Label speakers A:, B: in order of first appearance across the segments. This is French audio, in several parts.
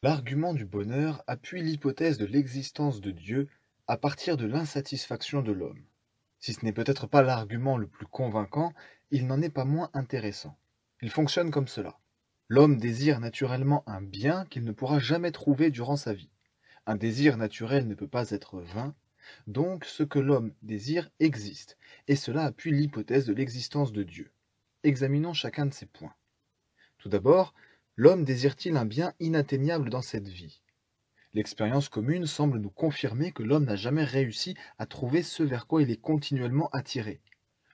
A: L'argument du bonheur appuie l'hypothèse de l'existence de Dieu à partir de l'insatisfaction de l'homme. Si ce n'est peut-être pas l'argument le plus convaincant, il n'en est pas moins intéressant. Il fonctionne comme cela. L'homme désire naturellement un bien qu'il ne pourra jamais trouver durant sa vie. Un désir naturel ne peut pas être vain, donc ce que l'homme désire existe, et cela appuie l'hypothèse de l'existence de Dieu. Examinons chacun de ces points. Tout d'abord, l'homme désire-t-il un bien inatteignable dans cette vie? L'expérience commune semble nous confirmer que l'homme n'a jamais réussi à trouver ce vers quoi il est continuellement attiré.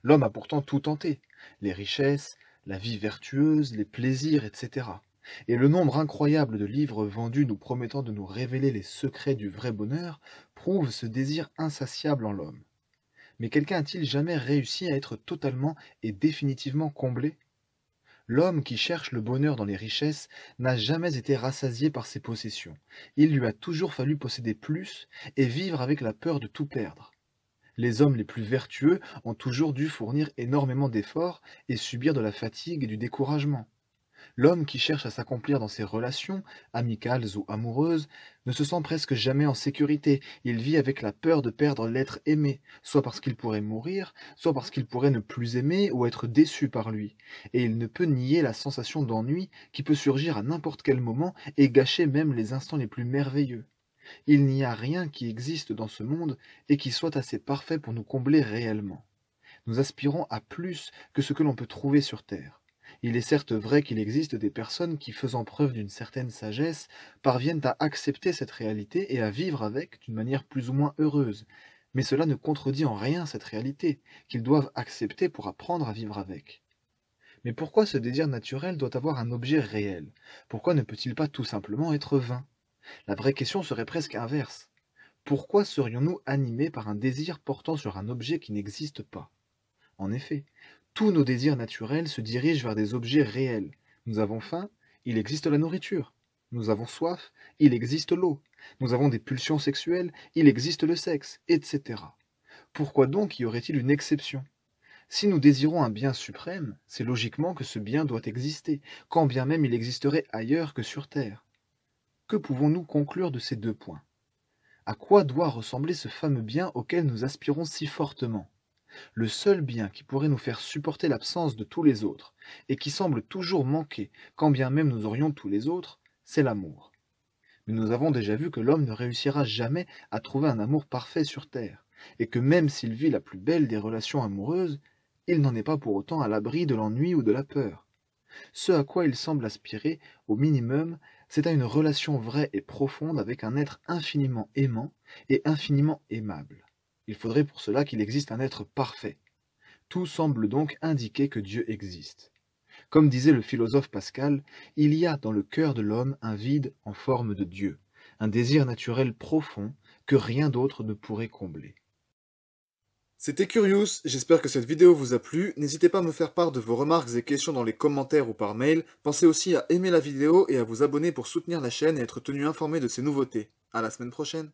A: L'homme a pourtant tout tenté, les richesses, la vie vertueuse, les plaisirs, etc. Et le nombre incroyable de livres vendus nous promettant de nous révéler les secrets du vrai bonheur prouve ce désir insatiable en l'homme. Mais quelqu'un a-t-il jamais réussi à être totalement et définitivement comblé? L'homme qui cherche le bonheur dans les richesses n'a jamais été rassasié par ses possessions. Il lui a toujours fallu posséder plus et vivre avec la peur de tout perdre. Les hommes les plus vertueux ont toujours dû fournir énormément d'efforts et subir de la fatigue et du découragement. L'homme qui cherche à s'accomplir dans ses relations, amicales ou amoureuses, ne se sent presque jamais en sécurité. Il vit avec la peur de perdre l'être aimé, soit parce qu'il pourrait mourir, soit parce qu'il pourrait ne plus aimer ou être déçu par lui. Et il ne peut nier la sensation d'ennui qui peut surgir à n'importe quel moment et gâcher même les instants les plus merveilleux. Il n'y a rien qui existe dans ce monde et qui soit assez parfait pour nous combler réellement. Nous aspirons à plus que ce que l'on peut trouver sur Terre. Il est certes vrai qu'il existe des personnes qui, faisant preuve d'une certaine sagesse, parviennent à accepter cette réalité et à vivre avec d'une manière plus ou moins heureuse. Mais cela ne contredit en rien cette réalité, qu'ils doivent accepter pour apprendre à vivre avec. Mais pourquoi ce désir naturel doit avoir un objet réel? Pourquoi ne peut-il pas tout simplement être vain? La vraie question serait presque inverse. Pourquoi serions-nous animés par un désir portant sur un objet qui n'existe pas? En effet, tous nos désirs naturels se dirigent vers des objets réels. Nous avons faim, il existe la nourriture. Nous avons soif, il existe l'eau. Nous avons des pulsions sexuelles, il existe le sexe, etc. Pourquoi donc y aurait-il une exception? Si nous désirons un bien suprême, c'est logiquement que ce bien doit exister, quand bien même il existerait ailleurs que sur Terre. Que pouvons-nous conclure de ces deux points? À quoi doit ressembler ce fameux bien auquel nous aspirons si fortement? Le seul bien qui pourrait nous faire supporter l'absence de tous les autres, et qui semble toujours manquer, quand bien même nous aurions tous les autres, c'est l'amour. Mais nous avons déjà vu que l'homme ne réussira jamais à trouver un amour parfait sur Terre, et que même s'il vit la plus belle des relations amoureuses, il n'en est pas pour autant à l'abri de l'ennui ou de la peur. Ce à quoi il semble aspirer, au minimum, c'est à une relation vraie et profonde avec un être infiniment aimant et infiniment aimable. Il faudrait pour cela qu'il existe un être parfait. Tout semble donc indiquer que Dieu existe. Comme disait le philosophe Pascal, il y a dans le cœur de l'homme un vide en forme de Dieu, un désir naturel profond que rien d'autre ne pourrait combler.
B: C'était Curious, j'espère que cette vidéo vous a plu, n'hésitez pas à me faire part de vos remarques et questions dans les commentaires ou par mail, pensez aussi à aimer la vidéo et à vous abonner pour soutenir la chaîne et être tenu informé de ses nouveautés. À la semaine prochaine.